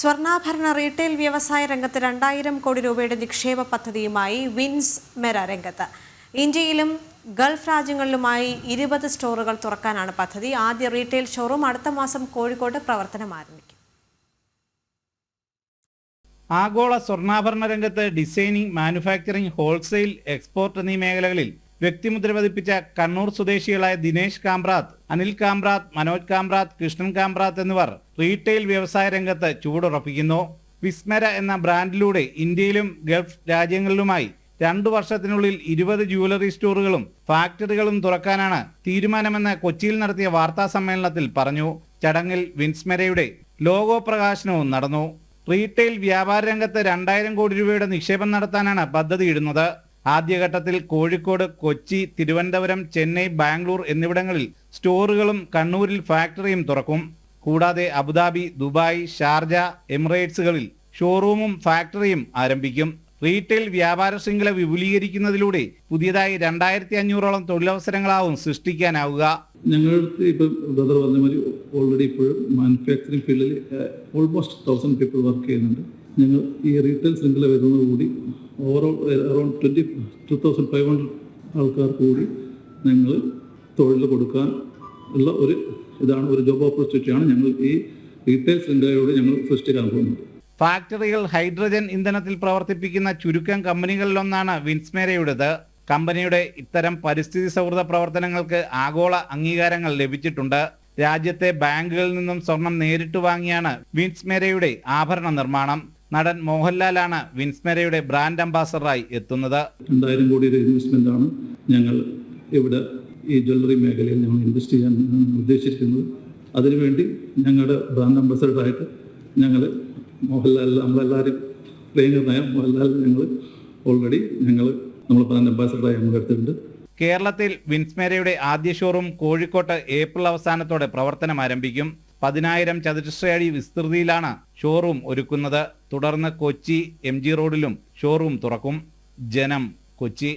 സ്വർണ്ണാഭരണ retail വ്യവസായ രംഗത്ത് 2000 കോടി രൂപയുടെ നിക്ഷേപ പദ്ധതിയുമായി വിൻസ് മെര രംഗത്ത്. ഇന്ത്യയിലും ഗൾഫ് രാജ്യങ്ങളിലുമായി 20 സ്റ്റോറുകൾ തുറക്കാനാണ് പദ്ധതി. ആദ്യ റീറ്റെയിൽ ഷോറൂം അടുത്ത മാസം കോഴിക്കോട് പ്രവർത്തനം ആരംഭിക്കും. ആഗോള സ്വർണ്ണാഭരണ രംഗത്ത് ഡിസൈനിങ്, മാനുഫാക്ചറിംഗ്, ഹോൾസെയിൽ, എക്സ്പോർട്ട് എന്നീ മേഖലകളിൽ വ്യക്തിമുദ്ര പതിപ്പിച്ച കണ്ണൂർ സ്വദേശികളായ ദിനേശ് കാമ്പ്രാത്ത്, അനിൽ കാമ്പ്രാത്ത്, മനോജ് കാമ്പ്രാത്ത്, കൃഷ്ണൻ കാമ്പ്രാത്ത് എന്നിവർ റീറ്റെയിൽ വ്യവസായ രംഗത്ത് ചുവടുറപ്പിക്കുന്നു. വിസ്മര എന്ന ബ്രാൻഡിലൂടെ ഇന്ത്യയിലും ഗൾഫ് രാജ്യങ്ങളിലുമായി 2 വർഷത്തിനുള്ളിൽ 20 ജുവലറി സ്റ്റോറുകളും ഫാക്ടറികളും തുറക്കാനാണ് തീരുമാനമെന്ന് കൊച്ചിയിൽ നടത്തിയ വാർത്താ സമ്മേളനത്തിൽ പറഞ്ഞു. ചടങ്ങിൽ വിൻസ്മെരയുടെ ലോഗോ പ്രകാശനവും നടന്നു. റീറ്റെയിൽ വ്യാപാര രംഗത്ത് 2000 കോടി രൂപയുടെ നിക്ഷേപം നടത്താനാണ് പദ്ധതിയിടുന്നത്. ആദ്യഘട്ടത്തിൽ കോഴിക്കോട്, കൊച്ചി, തിരുവനന്തപുരം, ചെന്നൈ, ബാംഗ്ലൂർ എന്നിവിടങ്ങളിൽ സ്റ്റോറുകളും കണ്ണൂരിൽ ഫാക്ടറിയും തുറക്കും. കൂടാതെ അബുദാബി, ദുബായ്, ഷാർജ, എമിറേറ്റ്സുകളിൽ ഷോറൂമും ഫാക്ടറിയും ആരംഭിക്കും. റീറ്റെയിൽ വ്യാപാര ശൃംഖല വിപുലീകരിക്കുന്നതിലൂടെ പുതിയതായി 2500ഓളം തൊഴിലവസരങ്ങളാവും സൃഷ്ടിക്കാനാവുക. ഞങ്ങൾക്ക് ഇപ്പം ബ്രദർ പറഞ്ഞ മാതിരി ഓൾറെഡി ഇപ്പോഴും മാനുഫാക്ചറിങ് ഫീൽഡിൽ ഓൾമോസ്റ്റ് 1000 പീപ്പിൾ വർക്ക് ചെയ്യുന്നുണ്ട്. ഞങ്ങൾ ഈ റീറ്റെയിൽ ശൃംഖല വരുന്നതുകൂടി ഓവറോൾ അറൗണ്ട് 22,500 ആൾക്കാർ കൂടി ഞങ്ങൾ തൊഴിൽ കൊടുക്കാൻ ഉള്ള ഒരു ജോബ് ഓപ്പർച്യൂണിറ്റിയാണ് ഞങ്ങൾ ഈ റീറ്റെയിൽ ശൃംഖലയോട് ഞങ്ങൾ സൃഷ്ടിക്കാൻ പോകുന്നത്. ഫാക്ടറികൾ ഹൈഡ്രജൻ ഇന്ധനത്തിൽ പ്രവർത്തിപ്പിക്കുന്ന ചുരുക്കം കമ്പനികളിലൊന്നാണ് വിൻസ്മെരയുടേത്. കമ്പനിയുടെ ഇത്തരം പരിസ്ഥിതി സൗഹൃദ പ്രവർത്തനങ്ങൾക്ക് ആഗോള അംഗീകാരങ്ങൾ ലഭിച്ചിട്ടുണ്ട്. രാജ്യത്തെ ബാങ്കുകളിൽ നിന്നും സ്വർണം നേരിട്ട് വാങ്ങിയാണ് വിൻസ്മെരയുടെ ആഭരണ നിർമ്മാണം. നടൻ മോഹൻലാലാണ് വിൻസ്മെരയുടെ ബ്രാൻഡ് അംബാസഡറായി എത്തുന്നത്. 2000 കോടിയുടെ ഇൻവെസ്റ്റ്മെന്റ് ആണ് ഞങ്ങൾ ഇവിടെ ഈ ജ്വല്ലറി മേഖലയിൽ ഞങ്ങൾ ഇൻവെസ്റ്റ് ചെയ്യാൻ ഉദ്ദേശിച്ചിരിക്കുന്നത്. അതിനുവേണ്ടി ഞങ്ങളുടെ ബ്രാൻഡ് അംബാസഡറായിട്ട് ഞങ്ങൾ മോഹൻലാൽ, നമ്മളെല്ലാവരും പ്രിയങ്കരനായ മോഹൻലാൽ ഓൾറെഡി നമ്മൾ ബ്രാൻഡ് അംബാസഡറായി നമ്മൾ എടുത്തിട്ടുണ്ട്. കേരളത്തിൽ വിൻസ്മെരയുടെ ആദ്യ ഷോറൂം കോഴിക്കോട്ട് ഏപ്രിൽ അവസാനത്തോടെ പ്രവർത്തനം ആരംഭിക്കും. 10,000 ചതുരശ്ര അടി വിസ്തൃതിയിലാണ് ഷോറൂം ഒരുക്കുന്നത്. തുടർന്ന് കൊച്ചി MG റോഡിലും ഷോറൂം തുറക്കും. ജനം, കൊച്ചി.